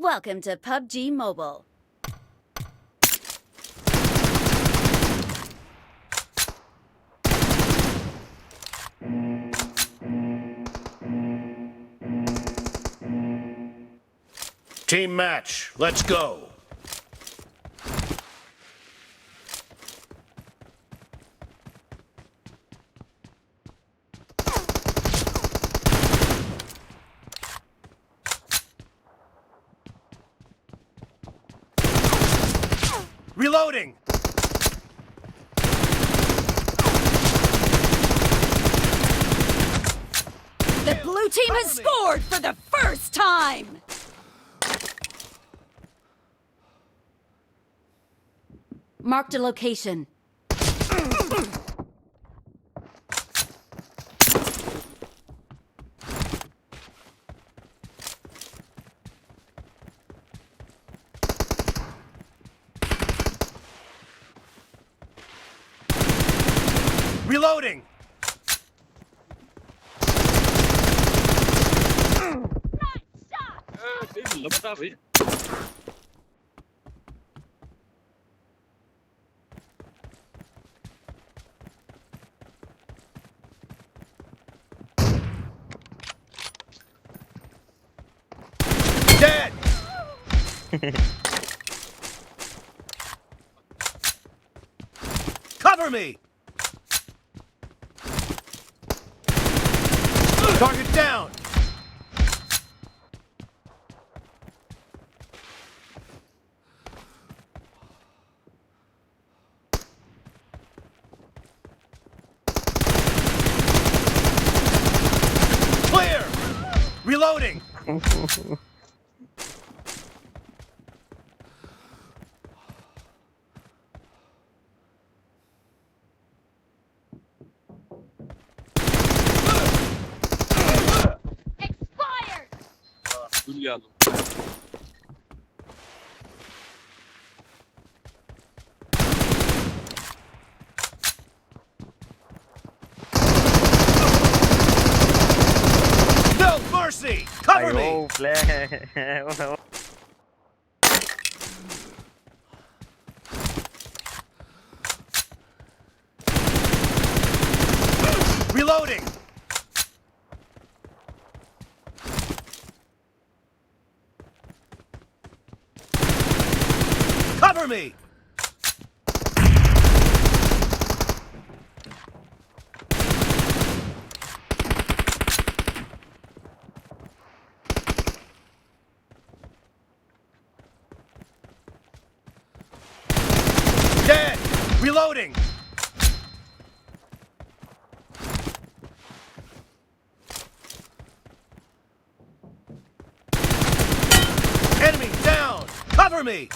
Welcome to PUBG Mobile. Team match, let's go. Reloading! The blue team has scored for the first time! Marked a location. Reloading! Dead! Cover me! Target down! Clear! Reloading! No mercy! Cover me! Reloading! Cover me! Dead! Reloading! Enemy down! Cover me!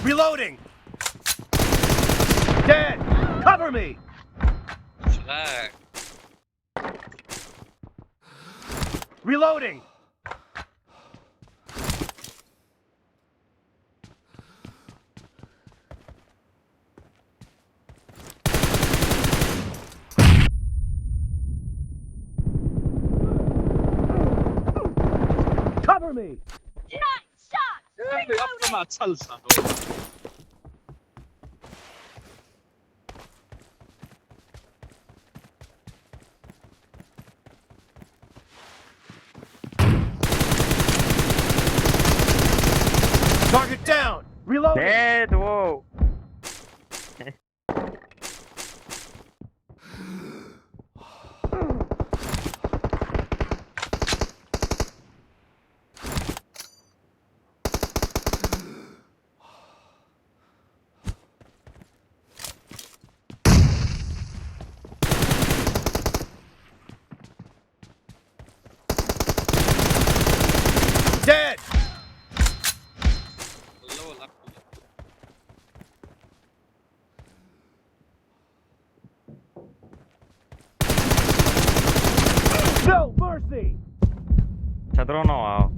Reloading! Dead! Cover me! Reloading! Cover me! Target down! Reloading! Dead, whoa. Petronoa.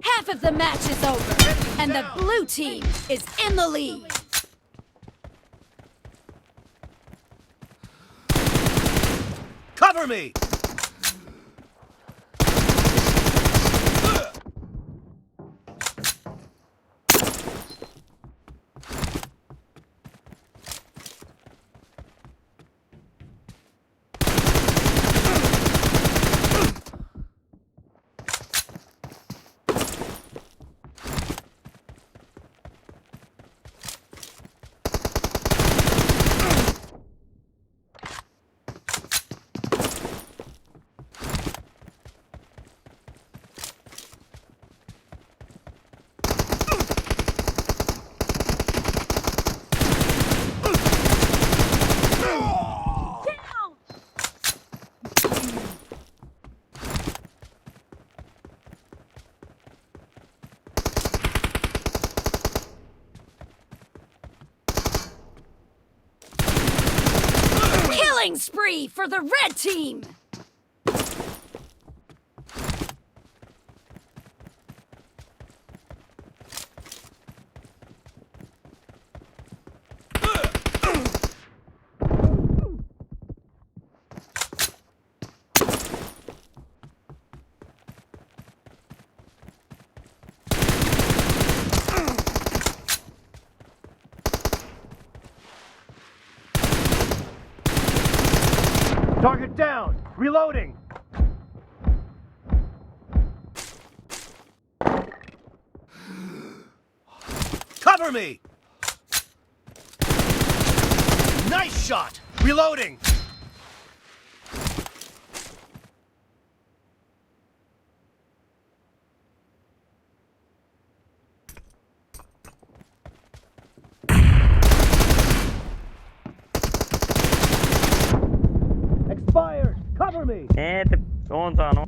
Half of the match is over, and the blue team is in the lead. Cover me! Killing spree for the red team! Target down! Reloading! Cover me! Nice shot! Reloading! Expired! Cover me! On saanut.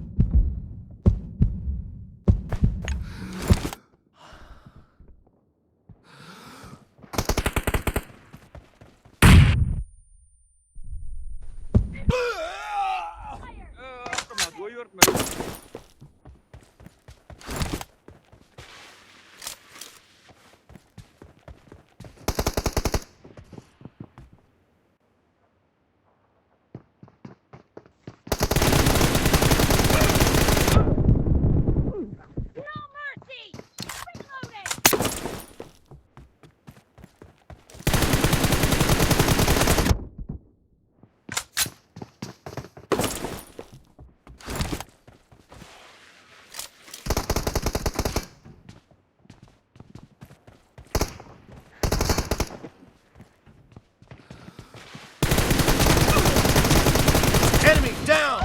Enemy down!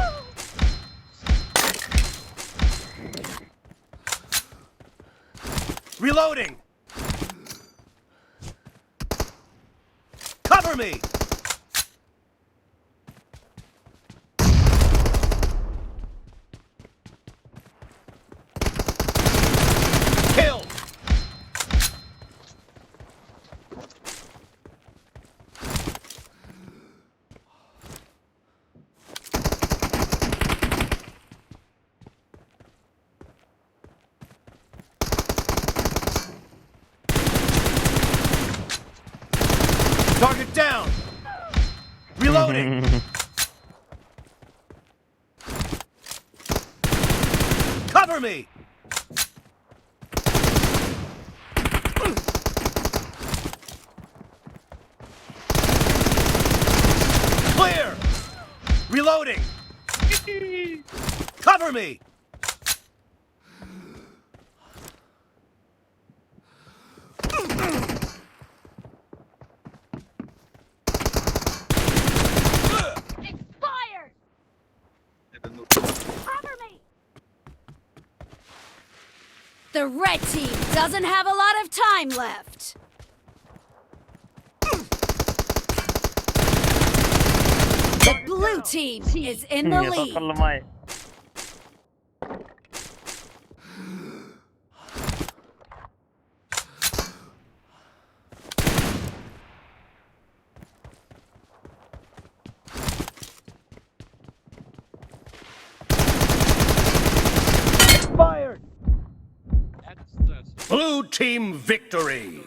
Reloading! Cover me! Kill! Target down! Reloading! Cover me! Clear! Reloading! Cover me! Expired! Cover me! The red team doesn't have a lot of time left. The blue team is in the lead. Lemai. Blue team victory.